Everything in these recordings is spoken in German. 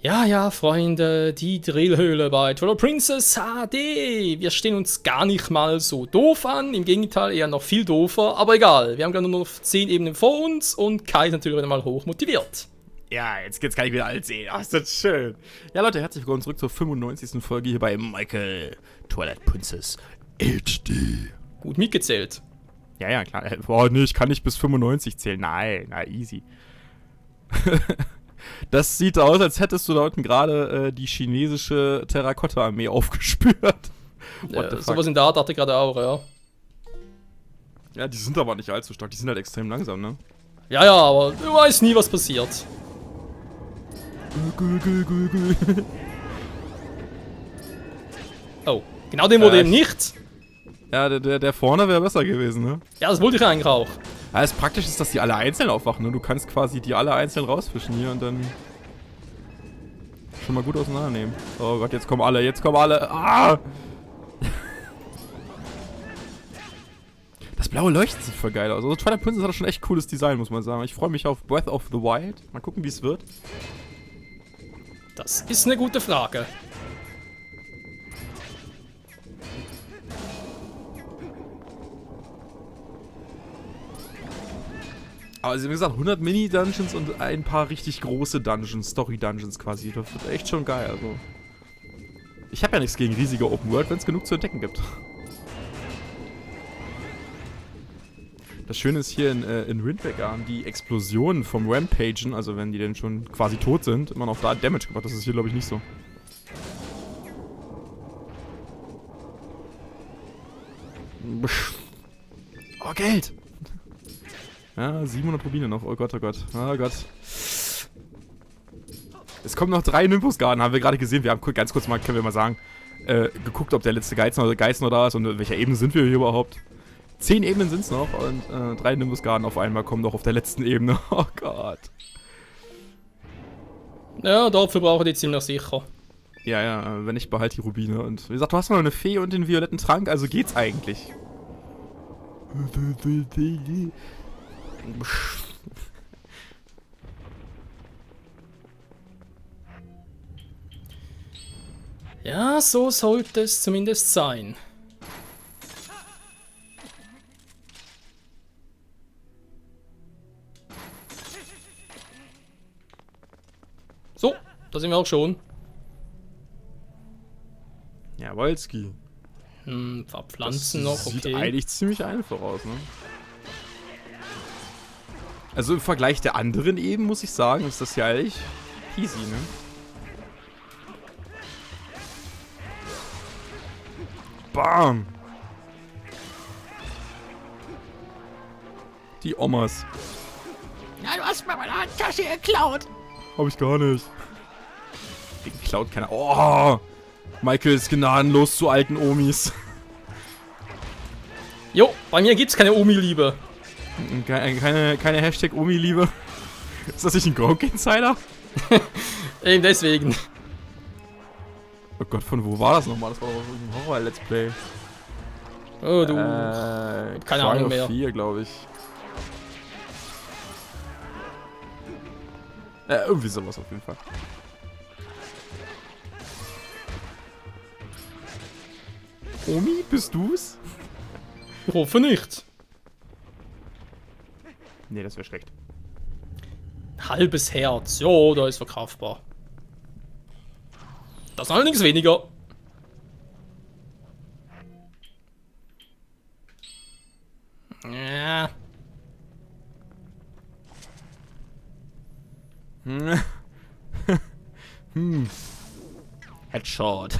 Ja, ja, Freunde, die Drillhöhle bei Twilight Princess HD. Wir stehen uns gar nicht mal so doof an, im Gegenteil eher noch viel doofer, aber egal. Wir haben gerade nur noch 10 Ebenen vor uns und Kai ist natürlich wieder mal hoch motiviert. Ja, jetzt kann ich wieder alles sehen. Ach, ist das schön. Ja, Leute, herzlich willkommen zurück zur 95. Folge hier bei Michael Twilight Princess HD. Gut mitgezählt. Ja, klar. Boah, nee, ich kann nicht bis 95 zählen. Nein, na, easy. Das sieht aus, als hättest du da unten gerade die chinesische Terrakotta-Armee aufgespürt. Sowas in der Art hatte ich gerade auch, ja. Ja, die sind aber nicht allzu stark. Die sind halt extrem langsam, ne? Ja, aber du weißt nie, was passiert. Oh, genau dem wurde eben nicht. Ja, der vorne wäre besser gewesen, ne? Ja, das wollte ich eigentlich auch. Ja, das Praktische ist, dass die alle einzeln aufwachen, ne? Du kannst quasi die alle einzeln rausfischen hier und dann schon mal gut auseinandernehmen. Oh Gott, jetzt kommen alle. Ah! Das blaue Leuchten sieht voll geil aus. Also Twilight Princess hat schon echt cooles Design, muss man sagen. Ich freue mich auf Breath of the Wild. Mal gucken, wie es wird. Das ist eine gute Frage. Aber wie gesagt, 100 Mini-Dungeons und ein paar richtig große Dungeons, Story-Dungeons quasi. Das wird echt schon geil, also. Ich habe ja nichts gegen riesige Open World, wenn es genug zu entdecken gibt. Das Schöne ist hier in Wind Waker haben die Explosionen vom Rampagen, also wenn die denn schon quasi tot sind, immer noch da Damage gemacht. Das ist hier, glaube ich, nicht so. Oh, Geld! Ja, 700 Rubine noch. Oh Gott, oh Gott. Oh Gott. Es kommen noch 3 Nimbusgarden, haben wir gerade gesehen. Wir haben ganz kurz mal, können wir mal sagen, geguckt, ob der letzte Geiz noch da ist und in welcher Ebene sind wir hier überhaupt. 10 Ebenen sind es noch und 3 Nimbusgarden auf einmal kommen noch auf der letzten Ebene. Oh Gott. Ja, dafür brauche ich die ziemlich sicher. Ja, wenn ich behalte die Rubine. Und wie gesagt, du hast noch eine Fee und den violetten Trank, also geht's eigentlich. Ja, so sollte es zumindest sein. So, da sind wir auch schon. Ja, Wolski. Verpflanzen noch, okay. Sieht eigentlich ziemlich einfach aus, ne? Also im Vergleich der anderen eben, muss ich sagen, ist das ja eigentlich easy, ne? Bam! Die Omas. Ja, du hast mir meine Handtasche geklaut. Hab ich gar nicht. Den klaut keiner. Oh! Michael ist gnadenlos zu alten Omis. Jo, bei mir gibt's keine Omi-Liebe. Keine Hashtag Omi-Liebe. Ist das nicht ein Groke Insider? Eben deswegen. Oh Gott, von wo war das nochmal? Das war doch ein Horror-Let's Play. Oh, du. Keine Ahnung mehr. 4, glaube ich. Irgendwie sowas auf jeden Fall. Omi, bist du's? Ich hoffe nicht. Nee, das wäre schlecht. Halbes Herz. Jo, da ist verkraftbar. Das ist allerdings weniger. Ja. Headshot.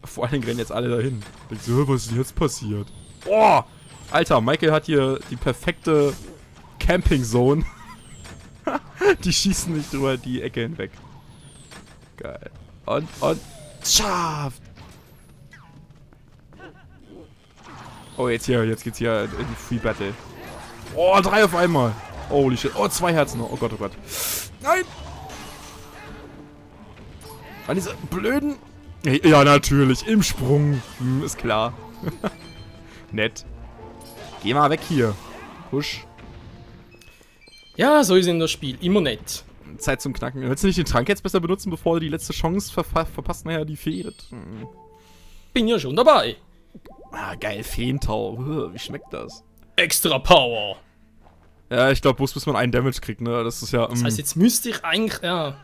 Vor allen Dingen rennen jetzt alle dahin. Denkst du, was ist jetzt passiert? Boah! Alter, Michael hat hier die perfekte Camping Zone. Die schießen nicht drüber die Ecke hinweg. Geil. Und. Schafft! Oh, jetzt geht's hier in die Free Battle. Oh, 3 auf einmal. Holy shit. Oh, 2 Herzen noch. Oh Gott, oh Gott. Nein! An diese blöden... Ja, natürlich. Im Sprung. Ist klar. Nett. Geh mal weg hier. Husch. Ja, so ist in das Spiel. Immer nett. Zeit zum Knacken. Willst du nicht den Trank jetzt besser benutzen, bevor du die letzte Chance verpasst? Naja, die fehlt. Bin ja schon dabei. Ah, geil, Feentau. Wie schmeckt das? Extra Power. Ja, ich glaube, bloß bis man einen Damage kriegt, ne? Das ist ja... Das heißt, jetzt müsste ich eigentlich, ja...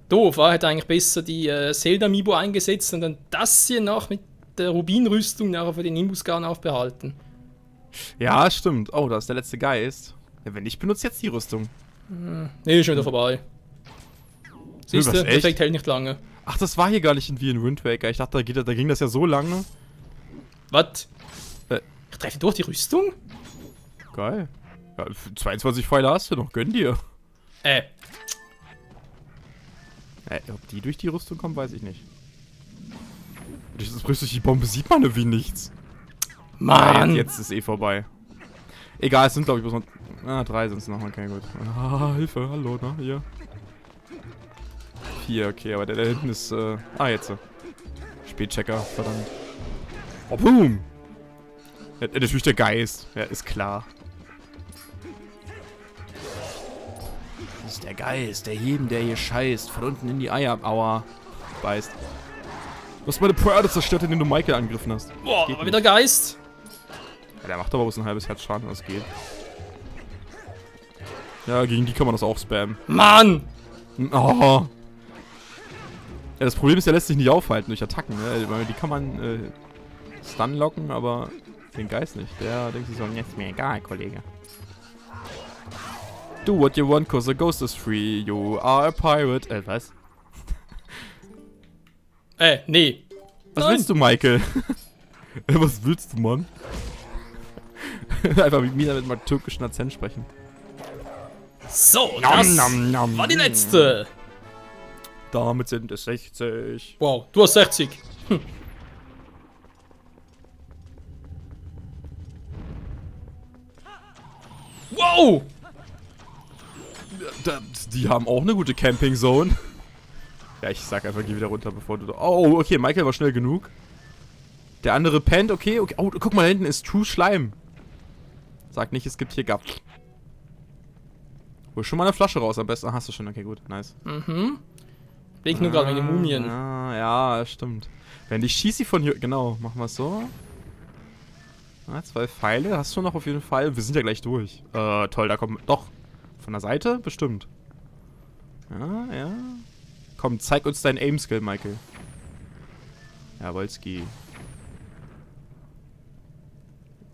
Doof, hätte eigentlich besser die Zelda-Amiibo eingesetzt und dann das hier noch mit der Rubin-Rüstung nachher für den Nimbusgarn aufbehalten. Ja, stimmt. Oh, da ist der letzte Geist. Ja, wenn nicht, benutzt jetzt die Rüstung. Nee, ist schon wieder vorbei. Siehst du, was, der echt? Effekt hält nicht lange. Ach, das war hier gar nicht wie in Wind Waker. Ich dachte, da ging das ja so lange. Was? Äh. Ich treffe durch die Rüstung? Geil. Ja, 22 Pfeile hast du noch. Gönn dir. Ob die durch die Rüstung kommen, weiß ich nicht. Durch die Bombe sieht man irgendwie nichts. Mann! Jetzt ist eh vorbei. Egal, es sind glaube ich bloß noch... 3 sind es noch, okay, gut. Hilfe, hallo, na, hier. 4, okay, aber der da hinten ist, jetzt. Spätchecker, verdammt. Oh, boom! Natürlich der Geist, ja, ist klar. Das ist der Geist, der hier scheißt, von unten in die Eier, aua, beißt. Du hast meine Prade zerstört, indem du Michael angegriffen hast. Boah, aber wieder Geist. Ja, der macht aber bloß ein halbes Herz Schaden, was geht. Ja, gegen die kann man das auch spammen. Mann! Oh. Ja, das Problem ist, der lässt sich nicht aufhalten durch Attacken, ne? Die kann man stun locken, aber den Geist nicht. Der denkt sich so, jetzt ist mir egal, Kollege. Do what you want, cause the ghost is free. You are a pirate. Was? Nee. Was willst du, Michael? Was willst du, Mann? Einfach mit mir mit meinem türkischen Akzent sprechen. So, das war die letzte. Damit sind es 60. Wow, du hast 60. Wow! Die haben auch eine gute Camping Zone. Ja, ich sag einfach, geh wieder runter, bevor du... Oh, okay, Michael war schnell genug. Der andere pennt, okay. Oh, guck mal, da hinten ist True Schleim. Sag nicht, es gibt hier Gap. Hol schon mal eine Flasche raus, am besten. Hast du schon, okay, gut, nice. Leg nur gerade meine Mumien. Ja, stimmt. Wenn ich schieße von hier... Genau, machen wir es so. 2 Pfeile hast du noch auf jeden Fall. Wir sind ja gleich durch. Toll, da kommt... Doch. Von der Seite? Bestimmt. Ja. Komm, zeig uns deinen Aim-Skill, Michael. Jawolski.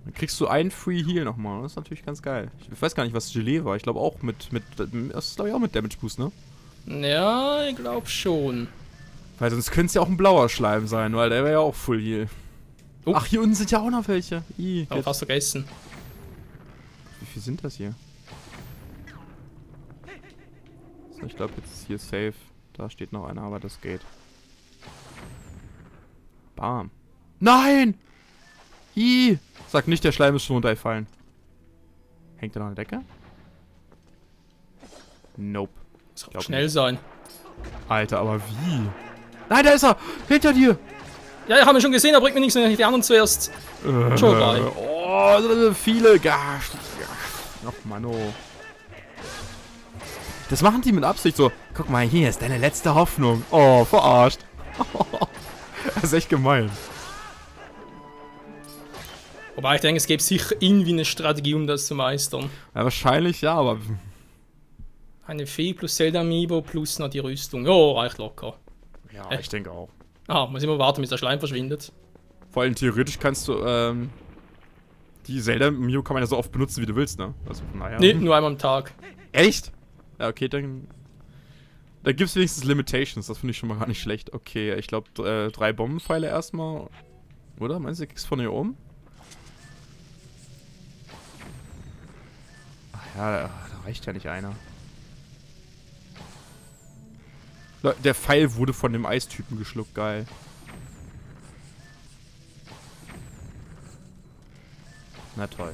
Dann kriegst du einen Free Heal nochmal. Das ist natürlich ganz geil. Ich weiß gar nicht, was Gelee war. Ich glaube auch das ist glaube ich auch mit Damage Boost, ne? Ja, ich glaube schon. Weil sonst könnte es ja auch ein blauer Schleim sein, weil der wäre ja auch Full Heal. Oh. Ach, hier unten sind ja auch noch welche. Aber fast vergessen. Wie viel sind das hier? So, ich glaube, jetzt ist hier safe. Da steht noch einer, aber das geht. Bam. Nein! Sag nicht, der Schleim ist schon runtergefallen. Hängt er noch an der Decke? Nope. Das kann schnell sein. Alter, aber wie? Nein, da ist er! Hinter dir! Ja, haben wir schon gesehen, er bringt mir nichts, wenn ich die anderen zuerst. Schon rein. Oh, viele. Ach, Mano. Das machen die mit Absicht so. Guck mal, hier ist deine letzte Hoffnung. Oh, verarscht. Das ist echt gemein. Wobei ich denke, es gäbe sicher irgendwie eine Strategie, um das zu meistern. Ja, wahrscheinlich ja, aber... Eine Fee plus Zelda Amiibo plus noch die Rüstung. Jo, reicht locker. Ja, ich denke auch. Muss immer warten, bis der Schleim verschwindet. Vor allem theoretisch kannst du, die Zelda Amiibo kann man ja so oft benutzen, wie du willst, ne? Also von daher... Nee, nur einmal am Tag. Echt? Ja, okay, dann... Da gibt es wenigstens Limitations, das finde ich schon mal gar nicht schlecht. Okay, ich glaube 3 Bombenpfeile erstmal. Oder? Meinst du, du kriegst von hier oben? Ach ja, da reicht ja nicht einer. Der Pfeil wurde von dem Eistypen geschluckt, geil. Na toll.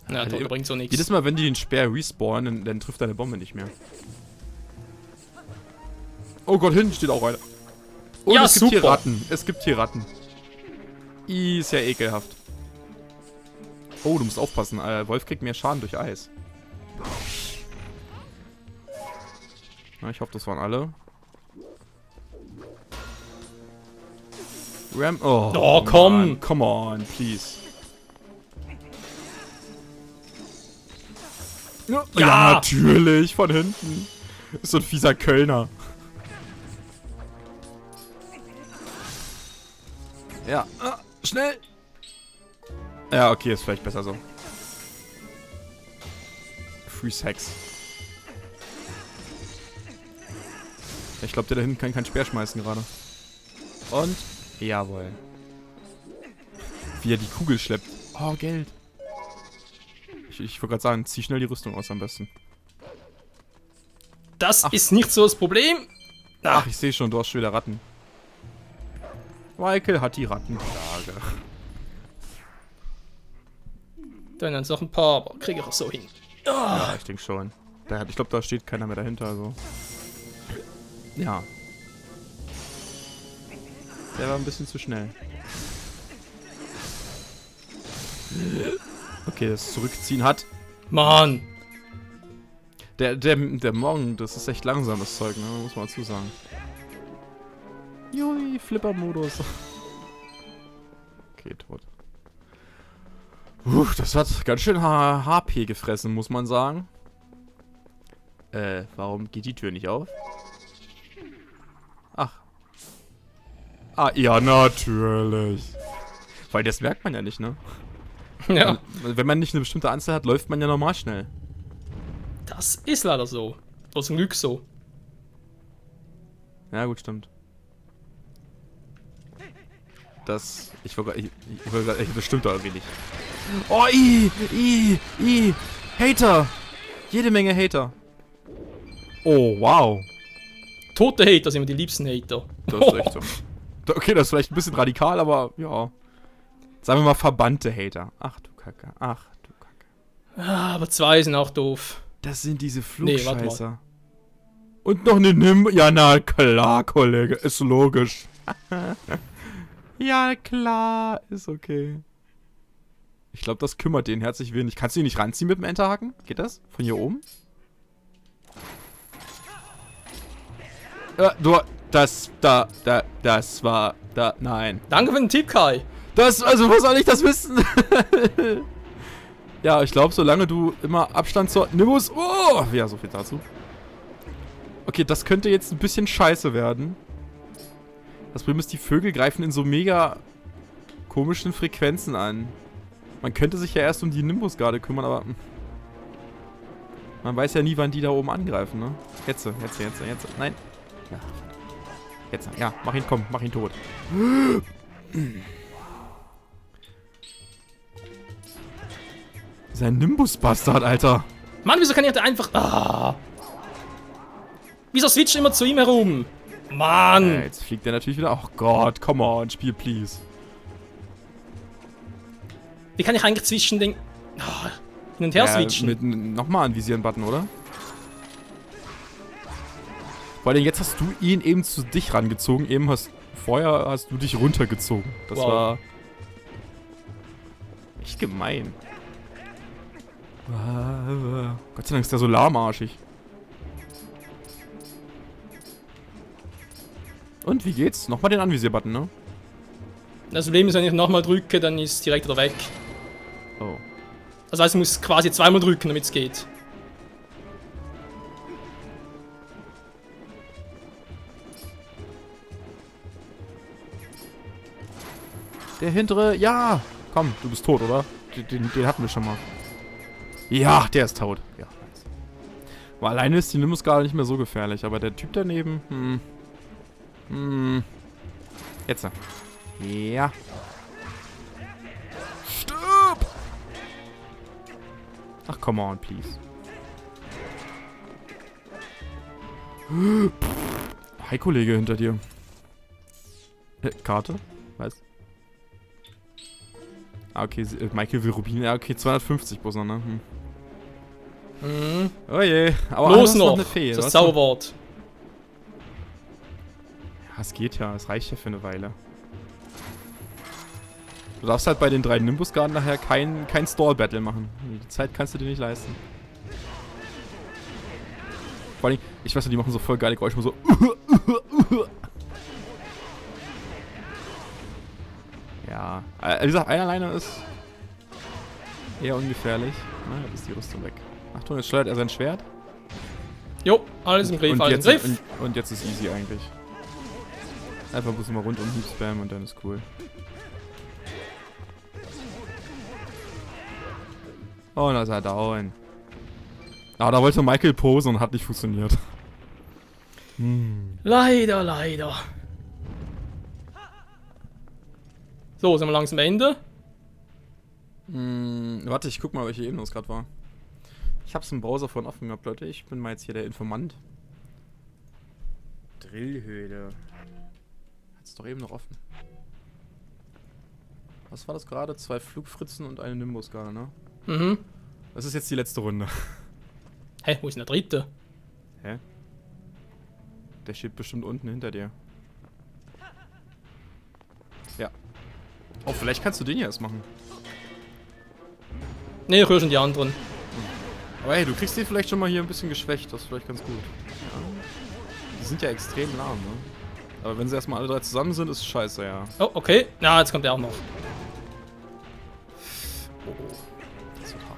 Na toll, bringt so nichts. Jedes Mal, wenn die den Speer respawnen, dann trifft deine Bombe nicht mehr. Oh Gott, hinten steht auch einer. Und ja, es gibt hier super. Ratten. Es gibt hier Ratten. Ist ja ekelhaft. Oh, du musst aufpassen. Wolf kriegt mehr Schaden durch Eis. Na, ich hoffe, das waren alle. Ram. Oh, komm! Mann, come on, please. Ja, Ja. natürlich, von hinten. Ist so ein fieser Kölner. Ja, schnell! Ja, okay, ist vielleicht besser so. Freeze Hex. Ich glaube, der da hinten kann keinen Speer schmeißen gerade. Und? Jawohl. Wie er die Kugel schleppt. Oh, Geld. Ich wollte gerade sagen, zieh schnell die Rüstung aus am besten. Das ist nicht so das Problem. Ach, ich sehe schon, du hast schon wieder Ratten. Michael hat die Rattenplage. Dann haben noch ein paar, aber kriege ich auch so hin. Ja, ich denke schon. Ich glaube, da steht keiner mehr dahinter, also. Ja. Der war ein bisschen zu schnell. Okay, das Zurückziehen hat. Mann! Der Mong, das ist echt langsames Zeug, ne? Muss man dazu sagen. Jui, Flipper-Modus. Okay, tot. Das hat ganz schön HP gefressen, muss man sagen. Warum geht die Tür nicht auf? Ach. Ah, ja, natürlich. Weil das merkt man ja nicht, ne? Ja. Wenn man nicht eine bestimmte Anzahl hat, läuft man ja normal schnell. Das ist leider so. Oder zum Glück so. Ja, gut, stimmt. Das das stimmt doch irgendwie nicht. Oh, Hater! Jede Menge Hater. Oh, wow. Tote Hater sind immer die liebsten Hater. Das ist echt so. Okay, das ist vielleicht ein bisschen radikal, aber ja. Sagen wir mal verbannte Hater. Ach du Kacke, ach du Kacke. Ah, aber 2 sind auch doof. Das sind diese Nee, warte Flugscheißer. Und noch eine Nimbus. Ja, na klar, Kollege. Ist logisch. Ja, klar. Ist okay. Ich glaube, das kümmert den herzlich wenig. Kannst du ihn nicht ranziehen mit dem Enterhaken? Geht das? Von hier oben? Das war, nein. Danke für den Tipp, Kai. Also, wo soll ich das wissen? Ja, ich glaube, solange du immer Abstand zur Nimbus... Oh, ja, so viel dazu. Okay, das könnte jetzt ein bisschen scheiße werden. Das Problem ist, die Vögel greifen in so mega komischen Frequenzen an. Man könnte sich ja erst um die Nimbus-Garde kümmern, aber... Man weiß ja nie, wann die da oben angreifen, ne? Jetzt. Nein. Ja. Jetzt. Ja, mach ihn, komm, mach ihn tot. Sein Nimbus-Bastard, Alter. Mann, wieso kann ich da einfach... Ah. Wieso switcht immer zu ihm herum? Mann. Jetzt fliegt er natürlich wieder... Oh Gott, come on, Spiel, please. Wie kann ich eigentlich zwischen den... hin und her switchen? Mit nochmal anvisieren-Button, oder? Vor allem jetzt hast du ihn eben zu dich rangezogen. Vorher hast du dich runtergezogen. Das war... echt gemein. Gott sei Dank ist der Solarmarschig. Und, wie geht's? Nochmal den Anvisier-Button, ne? Das Problem ist, wenn ich nochmal drücke, dann ist es direkt wieder weg. Oh. Das heißt, ich muss quasi zweimal drücken, damit es geht. Der hintere, ja! Komm, du bist tot, oder? Den hatten wir schon mal. Ja, der ist tot. Ja, nice. Aber alleine ist die Nimbus gerade nicht mehr so gefährlich, aber der Typ daneben, Jetzt. Ja. Stirb! Ach, come on, please. Hi, Kollege, hinter dir. Karte? Was? Ah, okay, Michael will Rubin. Ja, okay, 250 bloß noch, ne? Oh je. Aber Los noch! eine Fee, Das Zauberwort. Ja, es geht ja. Es reicht ja für eine Weile. Du darfst halt bei den 3 Nimbus-Garden nachher kein Stall-Battle machen. Die Zeit kannst du dir nicht leisten. Vor allem, ich weiß nicht, die machen so voll geile Geräusche, so. Ja, wie gesagt, einer alleine ist eher ungefährlich. Na, jetzt ist die Rüstung weg. Achtung, jetzt schleudert er sein Schwert. Jo, alles im Griff, alles im Griff. Und jetzt ist easy eigentlich. Einfach bloß mal rundum Hieb spammen und dann ist cool. Oh, da ist er down. Ah, da wollte Michael posen und hat nicht funktioniert. Leider, leider. So, sind wir langsam am Ende. Warte, ich guck mal, welche Ebene es gerade war. Ich hab's im Browser vorhin offen gehabt, Leute. Ich bin mal jetzt hier der Informant. Drillhöhle. Hat's doch eben noch offen. Was war das gerade? 2 Flugfritzen und eine Nimbus gerade, ne? Mhm. Das ist jetzt die letzte Runde. Hä, wo ist denn der dritte? Hä? Der steht bestimmt unten hinter dir. Ja. Oh, vielleicht kannst du den ja erst machen. Ne, ich höre schon die anderen. Aber hey, du kriegst den vielleicht schon mal hier ein bisschen geschwächt. Das ist vielleicht ganz gut. Ja. Die sind ja extrem lahm, ne? Aber wenn sie erstmal alle 3 zusammen sind, ist es scheiße, ja. Oh, okay. Na, jetzt kommt der auch noch. Oh, das wird hart.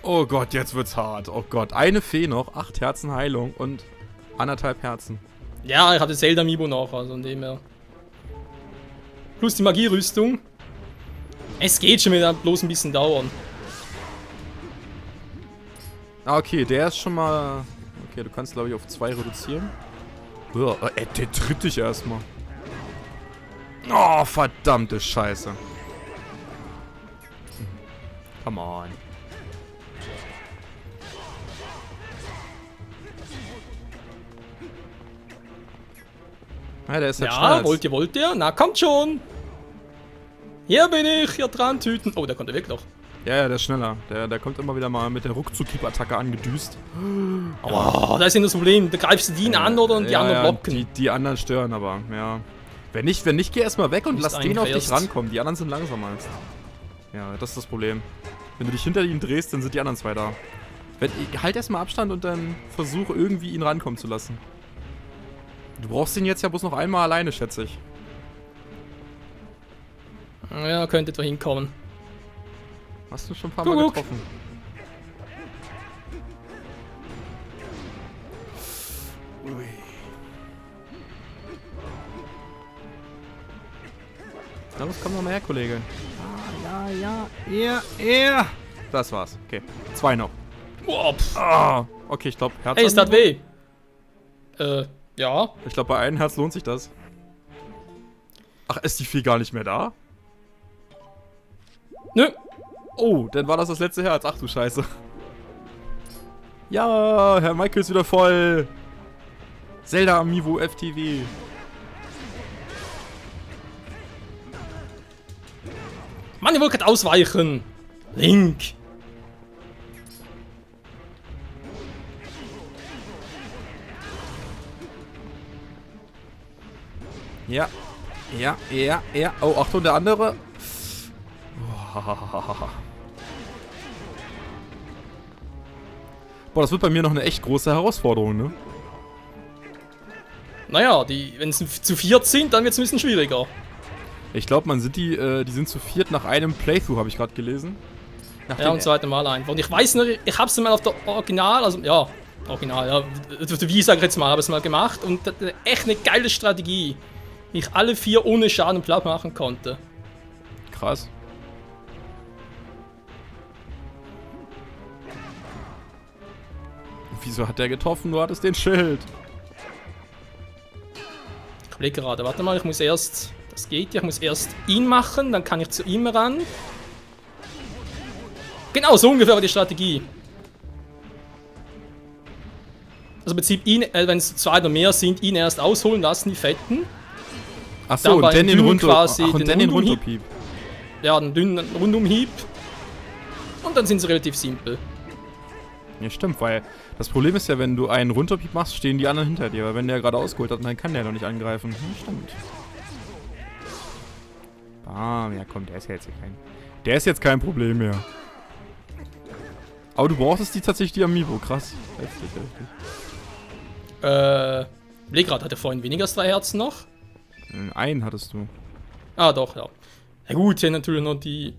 Oh Gott, jetzt wird's hart. Oh Gott, eine Fee noch, 8 Herzen Heilung und 1,5 Herzen. Ja, ich hatte Zelda-Amiibo noch, also in dem her. Plus die Magierüstung. Es geht schon wieder, bloß ein bisschen dauern. Ah, okay, der ist schon mal... Okay, du kannst, glaube ich, auf 2 reduzieren. Der tritt dich erstmal. Oh, verdammte Scheiße. Come on. Ja, der ist halt Ja, wollt ihr? Na, kommt schon. Hier bin ich, hier dran tüten. Oh, der konnte weg noch. Ja, der ist schneller. Der kommt immer wieder mal mit der Ruckzuck-Attacke angedüst. Oh, da ist ja das Problem. Da greifst du die an oder und die anderen blocken. Die anderen stören aber, ja. Wenn nicht, geh erstmal weg und lass den auf dich rankommen. Die anderen sind langsamer als. Ja, das ist das Problem. Wenn du dich hinter ihm drehst, dann sind die anderen 2 da. Halt erstmal Abstand und dann versuch irgendwie ihn rankommen zu lassen. Du brauchst ihn jetzt ja bloß noch einmal alleine, schätze ich. Ja, könnte etwa hinkommen. Hast du schon ein paar Mal getroffen. Ui. Na, los, komm noch mal her, Kollege. Ja. Das war's. Okay. 2 noch. Boah, Okay, ich glaube, Herz. Hey, ist das weh? Ja. Ich glaube, bei einem Herz lohnt sich das. Ach, ist die Fee gar nicht mehr da? Nö. Oh, dann war das letzte Herz. Ach du Scheiße. Ja, Herr Michael ist wieder voll. Zelda Amiibo FTV. Mann, ich wollte gerade ausweichen. Link. Ja. Oh, Achtung, der andere. Boah, das wird bei mir noch eine echt große Herausforderung, ne? Naja, wenn es zu 4 sind, dann wird es ein bisschen schwieriger. Ich glaube, die sind zu 4 nach einem Playthrough, habe ich gerade gelesen. Ja, und zweite Mal einfach. Und ich weiß noch, ich habe es mal auf der Original, also ja, wie sag ich jetzt mal, habe es mal gemacht und echt eine geile Strategie. Wie ich alle 4 ohne Schaden platt machen konnte. Krass. Wieso hat der getroffen? Du hattest den Schild. Ich blicke gerade, warte mal, ich muss erst, das geht ja, ich muss erst ihn machen, dann kann ich zu ihm ran. Genau, so ungefähr war die Strategie. Also im Prinzip ihn, wenn es 2 oder mehr sind, ihn erst ausholen lassen, die Fetten. Achso, und dann den Rundumhieb. Ja, einen dünnen Rundumhieb. Und dann sind sie relativ simpel. Ja, stimmt, weil das Problem ist ja, wenn du einen Rundumhieb machst, stehen die anderen hinter dir. Weil wenn der gerade ausgeholt hat, dann kann der noch nicht angreifen. Ja, stimmt. Bam, ja komm, der ist ja jetzt hier kein... Der ist jetzt kein Problem mehr. Aber du brauchtest tatsächlich die Amiibo, krass. Heftig, heftig. Blegrad hatte vorhin weniger als 3 Herzen noch. Einen hattest du. Ah, doch, ja. Ja gut, ich hätte natürlich noch die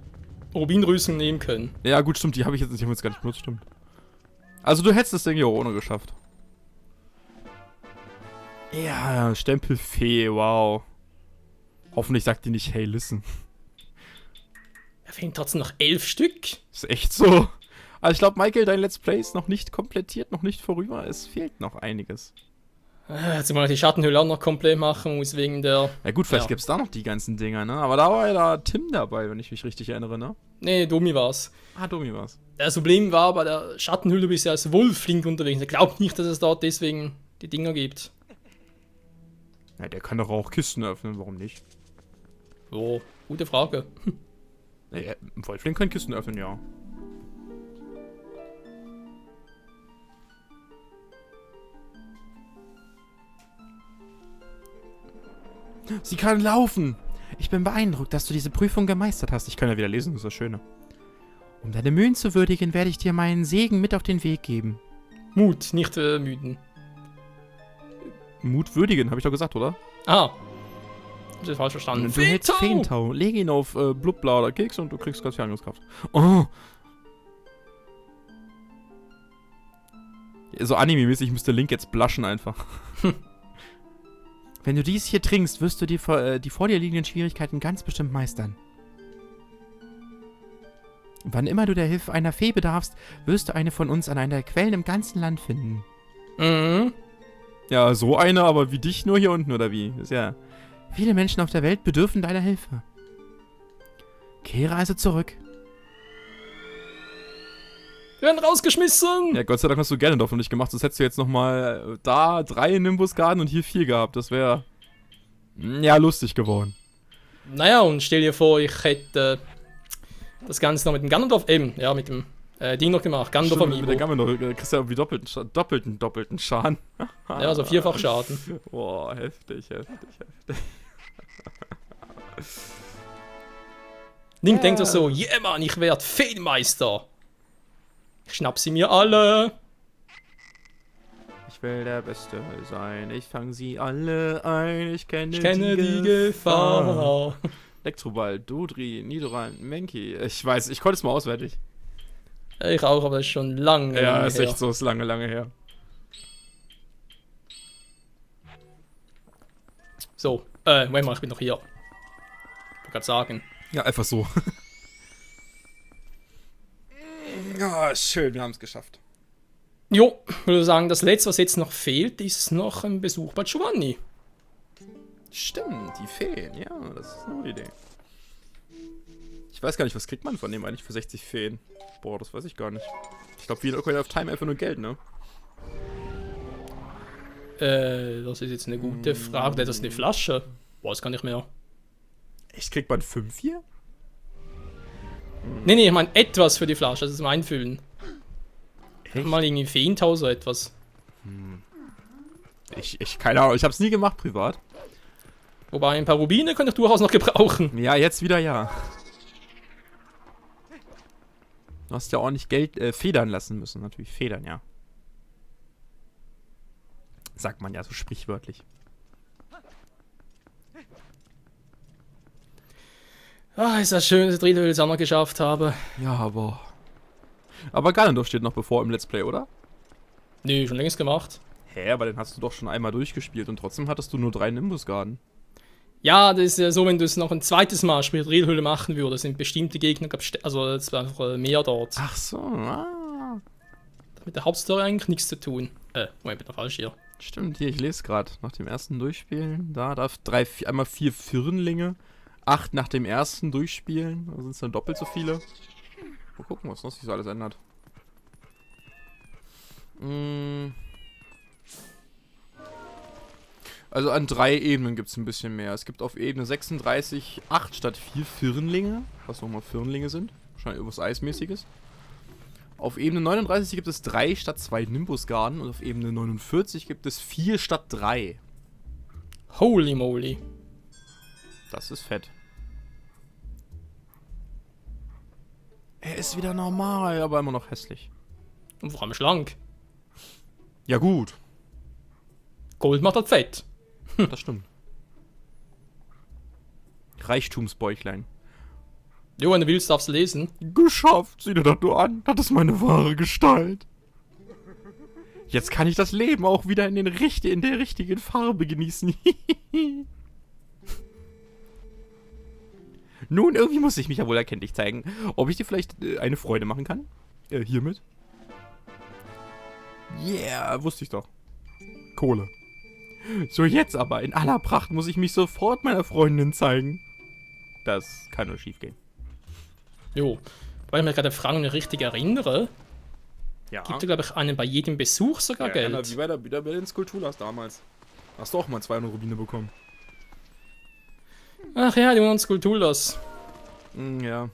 Rubinrüstung nehmen können. Ja gut, stimmt, die habe ich jetzt gar nicht benutzt, stimmt. Also du hättest das Ding hier ohne geschafft. Ja, Stempelfee, wow. Hoffentlich sagt die nicht, hey, listen. Da fehlen trotzdem noch 11 Stück. Ist echt so. Also ich glaube, Michael, dein Let's Play ist noch nicht komplettiert, noch nicht vorüber. Es fehlt noch einiges. Jetzt mal die Schattenhöhle auch noch komplett machen muss wegen der... Ja gut, vielleicht gibt's da noch die ganzen Dinger, ne? Aber da war ja da Tim dabei, wenn ich mich richtig erinnere, ne? Nee, Domi war's. Ah, Domi war's. Das Problem war, bei der Schattenhöhle bist du als Wolf flink unterwegs. Ich glaube nicht, dass es dort deswegen die Dinger gibt. Ja, der kann doch auch Kisten öffnen, warum nicht? Oh, gute Frage. Ja, Wolfling kann Kisten öffnen, ja. Sie kann laufen! Ich bin beeindruckt, dass du diese Prüfung gemeistert hast. Ich kann ja wieder lesen, das ist das Schöne. Um deine Mühen zu würdigen, werde ich dir meinen Segen mit auf den Weg geben. Mut, nicht müden. Mut würdigen, habe ich doch gesagt, oder? Ah. Ich das falsch verstanden. Du hältst Feentau. Lege ihn auf Blubla oder Keks und du kriegst ganz viel Angriffskraft. Oh! So anime-mäßig müsste Link jetzt blushen einfach. Wenn du dies hier trinkst, wirst du die vor dir liegenden Schwierigkeiten ganz bestimmt meistern. Wann immer du der Hilfe einer Fee bedarfst, wirst du eine von uns an einer der Quellen im ganzen Land finden. Mhm. Ja, so eine, aber wie dich nur hier unten, oder wie? Ist ja... Viele Menschen auf der Welt bedürfen deiner Hilfe. Kehre also zurück. Wir werden rausgeschmissen! Ja, Gott sei Dank hast du gerne davon nicht gemacht, sonst hättest du jetzt nochmal da 3 Nimbusgarden und hier 4 gehabt. Das wäre... ja, lustig geworden. Naja, und stell dir vor, ich hätte das Ganze noch mit dem Ganondorf, ja, mit dem Ding noch gemacht. Ganondorf Stimmt, Amiibo. mit der Ganondorf, kriegst du ja irgendwie doppelten Schaden. Ja, also 4-fach Schaden. Boah, heftig. Link denkt so, yeah Mann, ich werd Feenmeister. Ich schnapp sie mir alle. Ich will der Beste sein, ich fange sie alle ein, ich kenne die Gefahr. Elektroball, Dodri, Nidoran, Menki. Ich weiß, ich konnte es mal auswendig. Ich auch, aber das ist schon lange Ja, her. ist echt so, ist lange her. So, Moment mal, ich bin noch hier. Ich wollte gerade sagen. Ja, einfach so. Ja, schön, wir haben es geschafft. Jo, ich würde sagen, das letzte, was jetzt noch fehlt, ist noch ein Besuch bei Giovanni. Stimmt, die Feen, ja, das ist eine gute Idee. Ich weiß gar nicht, was kriegt man von dem eigentlich für 60 Feen? Boah, das weiß ich gar nicht. Ich glaube, wie in Ocarina of Time einfach nur Geld, ne? Das ist jetzt eine gute Frage. Das ist eine Flasche. Weiß gar nicht mehr. Echt, kriegt man 5 hier? Nee, ich meine etwas für die Flasche, das ist zum Einfüllen. Echt? Mal irgendwie Feentau so etwas. Ich keine Ahnung, ich hab's nie gemacht privat. Wobei ein paar Rubine könnte ich durchaus noch gebrauchen. Ja, jetzt wieder ja. Du hast ja ordentlich Geld federn lassen müssen, natürlich federn, ja. Sagt man ja so sprichwörtlich. Ah, ist das schön, dass ich Drehhöhle jetzt auch noch geschafft habe. Ja, aber Ganondorf steht noch bevor im Let's Play, oder? Nee, schon längst gemacht. Hä, aber den hast du doch schon einmal durchgespielt und trotzdem hattest du nur 3 Nimbusgarden. Ja, das ist ja so, wenn du es noch ein zweites Mal mit Drehhöhle machen würdest, sind bestimmte Gegner, also es war einfach mehr dort. Ach so, Mit der Hauptstory eigentlich nichts zu tun. Moment, ich bin da falsch hier. Stimmt, hier, ich lese gerade. Nach dem ersten Durchspielen, da darf einmal 4 Firnlinge, 8 nach dem ersten Durchspielen, da sind es dann doppelt so viele. Mal gucken, was noch sich so alles ändert. Also an 3 Ebenen gibt es ein bisschen mehr. Es gibt auf Ebene 36 8 statt 4 Firnlinge, was nochmal Firnlinge sind. Wahrscheinlich irgendwas Eismäßiges. Auf Ebene 39 gibt es 3 statt 2 Nimbusgarden und auf Ebene 49 gibt es 4 statt 3. Holy moly. Das ist fett. Er ist wieder normal, aber immer noch hässlich. Und vor allem schlank. Ja gut, Gold macht halt fett. das stimmt. Reichtumsbäuchlein. Jo, wenn du willst, darfst du lesen. Geschafft, sieh dir das nur an. Das ist meine wahre Gestalt. Jetzt kann ich das Leben auch wieder in der richtigen Farbe genießen. Nun, irgendwie muss ich mich ja wohl erkenntlich zeigen. Ob ich dir vielleicht eine Freude machen kann? Hiermit? Yeah, wusste ich doch. Kohle. So, jetzt aber, in aller Pracht muss ich mich sofort meiner Freundin zeigen. Das kann nur schief gehen. Jo. Weil ich mir gerade Fragen richtig erinnere, Ja. gibt es, glaube ich, einen bei jedem Besuch sogar Ja, Geld. Anna, wie bei den Skulpturas damals. Hast du auch mal 200 Rubine bekommen? Ach ja, die Skulpturas. Ja.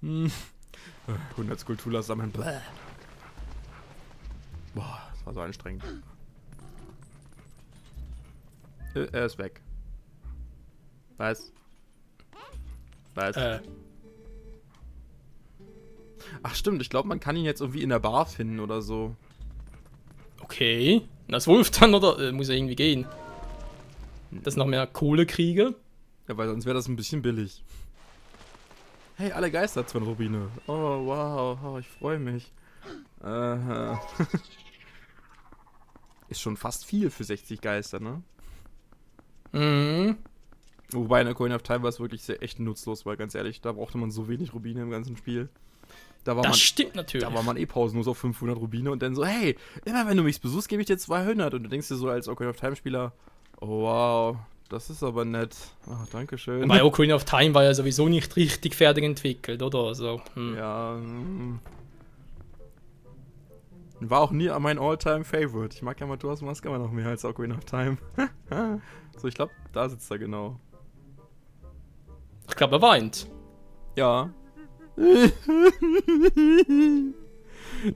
100 Skulpturas sammeln. Bäh. Boah, das war so anstrengend. Er ist weg. Was? Was? Ach stimmt, ich glaube, man kann ihn jetzt irgendwie in der Bar finden oder so. Okay. Das Wolf dann, oder? Muss ja irgendwie gehen. Das noch mehr Kohle kriege. Ja, weil sonst wäre das ein bisschen billig. Hey, alle Geister, 2 Rubine. Oh, wow, oh, ich freue mich. Ist schon fast viel für 60 Geister, ne? Mhm. Wobei in der Coin of Time war es wirklich sehr echt nutzlos, weil ganz ehrlich, da brauchte man so wenig Rubine im ganzen Spiel. Das stimmt natürlich. Da war man pausenlos auf 500 Rubine und dann so, hey, immer wenn du mich besuchst, gebe ich dir 200. Und du denkst dir so als Ocarina of Time Spieler, oh wow, das ist aber nett. Ach, dankeschön. Wobei Ocarina of Time war ja sowieso nicht richtig fertig entwickelt, oder? Also, Ja, war auch nie mein All-Time-Favorite. Ich mag ja Majora's Mask immer noch mehr als Ocarina of Time. So, ich glaube, da sitzt er genau. Ich glaube, er weint. Ja.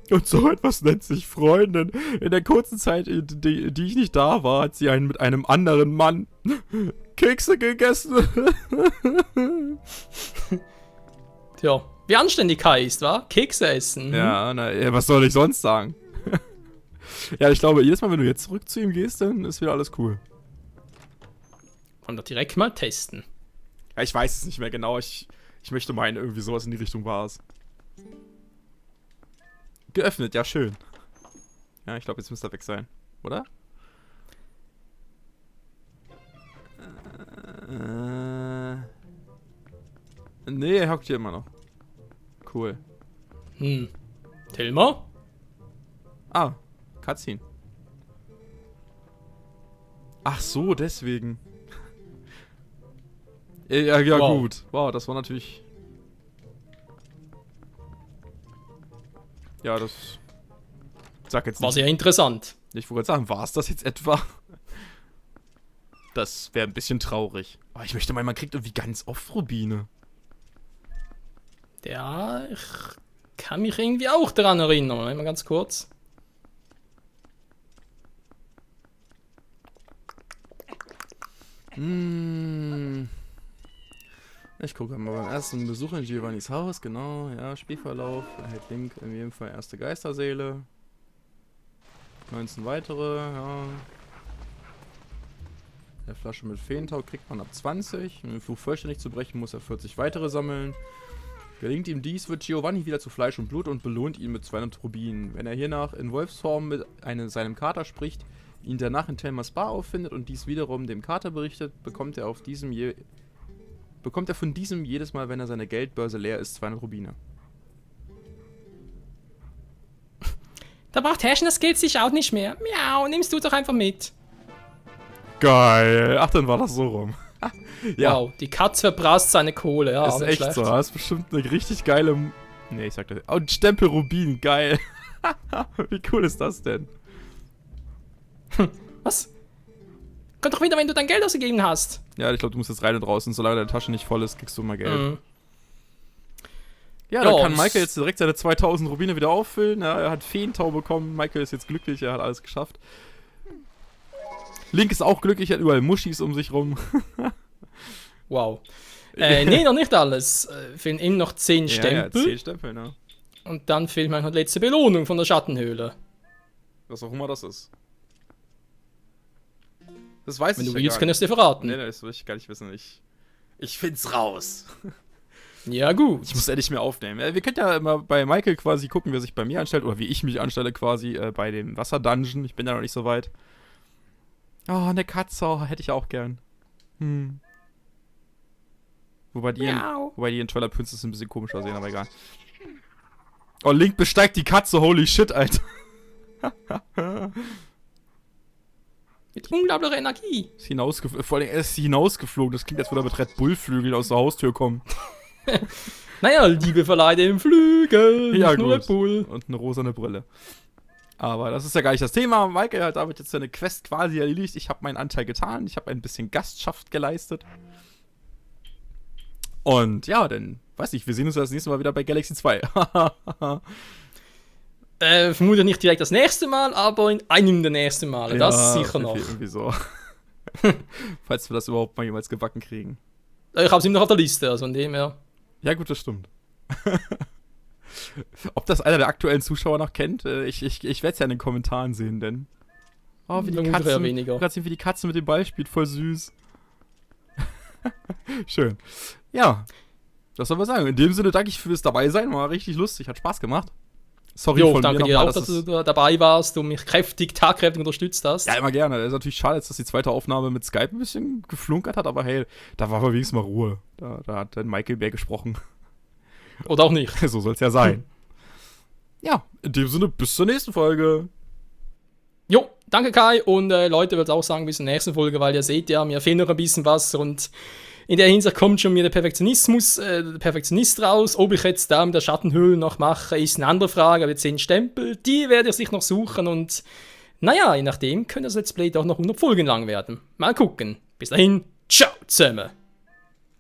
Und so etwas nennt sich Freundin. In der kurzen Zeit, die ich nicht da war, hat sie mit einem anderen Mann Kekse gegessen. Tja, wie anständig heißt, wa? Kekse essen. Ja, was soll ich sonst sagen? Ja, ich glaube, jedes Mal, wenn du jetzt zurück zu ihm gehst, dann ist wieder alles cool. Kann doch direkt mal testen. Ja, ich weiß es nicht mehr genau. Ich möchte meinen, irgendwie sowas in die Richtung war es. Geöffnet, ja, schön. Ja, ich glaube, jetzt müsste er weg sein. Oder? Nee, er hockt hier immer noch. Cool. Tilma? Ah, Cutscene. Ach so, deswegen. Ja, Wow. gut. Wow, das war natürlich... Ja, das... Sag jetzt War nicht. sehr interessant. Ich wollte sagen, war es das jetzt etwa? Das wäre ein bisschen traurig. Aber ich möchte mal, man kriegt irgendwie ganz oft Rubine. Ja, ich kann mich irgendwie auch daran erinnern. Mal ganz kurz. Ich gucke mal beim ersten Besuch in Giovannis Haus, genau, ja, Spielverlauf, erhält Link in jedem Fall erste Geisterseele. 19 weitere, ja. Der Flasche mit Feentau kriegt man ab 20. Um den Fluch vollständig zu brechen, muss er 40 weitere sammeln. Gelingt ihm dies, wird Giovanni wieder zu Fleisch und Blut und belohnt ihn mit 200 Rubinen. Wenn er hiernach in Wolfsform mit seinem Kater spricht, ihn danach in Telmas Bar auffindet und dies wiederum dem Kater berichtet, bekommt er von diesem jedes Mal, wenn er seine Geldbörse leer ist, 200 Rubine. Da braucht Herrchen das Geld sich auch nicht mehr. Miau, nimmst du doch einfach mit. Geil. Ach, dann war das so rum. Ja, Wow, die Katze verbrast seine Kohle. Ja, ist auch nicht echt schlecht. so. Das ist bestimmt eine richtig geile... Nee, ich sag das... Oh, ein Stempel Rubin. Geil. Wie cool ist das denn? Was? Komm doch wieder, wenn du dein Geld ausgegeben hast. Ja, ich glaube, du musst jetzt rein und raus. Und solange deine Tasche nicht voll ist, kriegst du mal Geld. Mhm. Ja, dann Ja, kann und- Michael jetzt direkt seine 2000 Rubine wieder auffüllen. Ja, er hat Feentau bekommen. Michael ist jetzt glücklich. Er hat alles geschafft. Link ist auch glücklich. Er hat überall Muschis um sich rum. Wow. Nee, noch nicht alles. Fehlen eben noch 10 Ja, Stempel. 10 Stempel, ne? Und dann fehlt mir noch die letzte Belohnung von der Schattenhöhle. Was auch immer das ist. Das weiß Wenn ich du ja willst, gar kannst nicht. du es dir verraten. Nee, das will ich gar nicht wissen. Ich find's raus. Ja, gut. Ich muss endlich mehr aufnehmen. Wir können ja immer bei Michael quasi gucken, wie er sich bei mir anstellt. Oder wie ich mich anstelle quasi bei dem Wasserdungeon. Ich bin ja noch nicht so weit. Oh, eine Katze. Oh, hätte ich auch gern. Wobei die in Twilight Princess ein bisschen komisch aussehen, aber egal. Oh, Link besteigt die Katze. Holy shit, Alter. Mit unglaublicher Energie. Vor allem, er ist hinausgeflogen. Das klingt, als würde er mit Red Bull-Flügeln aus der Haustür kommen. Naja, Liebe verleiht dem Flügel, Ja, nicht nur gut. Red Bull. Und eine rosane Brille. Aber das ist ja gar nicht das Thema. Michael hat damit jetzt seine Quest quasi erledigt. Ich habe meinen Anteil getan. Ich habe ein bisschen Gastschaft geleistet. Und ja, dann, weiß ich, wir sehen uns das nächste Mal wieder bei Galaxy 2. Vermutlich nicht direkt das nächste Mal, aber in einem der nächsten Male. Das sicher noch. Irgendwie so. Falls wir das überhaupt mal jemals gebacken kriegen. Ich habe es immer noch auf der Liste, also von dem her. Ja, gut, das stimmt. Ob das einer der aktuellen Zuschauer noch kennt, ich werde es ja in den Kommentaren sehen, denn. Oh, wie die Vermutlich eher Katzen. weniger. Gerade sehen, wie die Katze mit dem Ball spielt, voll süß. Schön. Ja. Das soll man sagen. In dem Sinne danke ich fürs Dabeisein. War richtig lustig, hat Spaß gemacht. Sorry Jo, von danke mir dir nochmal, auch, dass du da dabei warst und mich tagkräftig unterstützt hast. Ja, immer gerne. Es ist natürlich schade, dass die zweite Aufnahme mit Skype ein bisschen geflunkert hat, aber hey, da war aber wenigstens mal Ruhe. Da hat dann Michael Bär gesprochen. Oder auch nicht. So soll es ja sein. Ja, in dem Sinne, bis zur nächsten Folge. Jo, danke Kai und Leute, würde auch sagen, bis zur nächsten Folge, weil ihr seht ja, mir fehlt noch ein bisschen was und in der Hinsicht kommt schon mir der Perfektionist raus. Ob ich jetzt da mit der Schattenhöhle noch mache, ist eine andere Frage, aber 10 Stempel, die werde ich sich noch suchen und naja, je nachdem könnte das Let's Play doch noch 100 Folgen lang werden. Mal gucken. Bis dahin, ciao zusammen.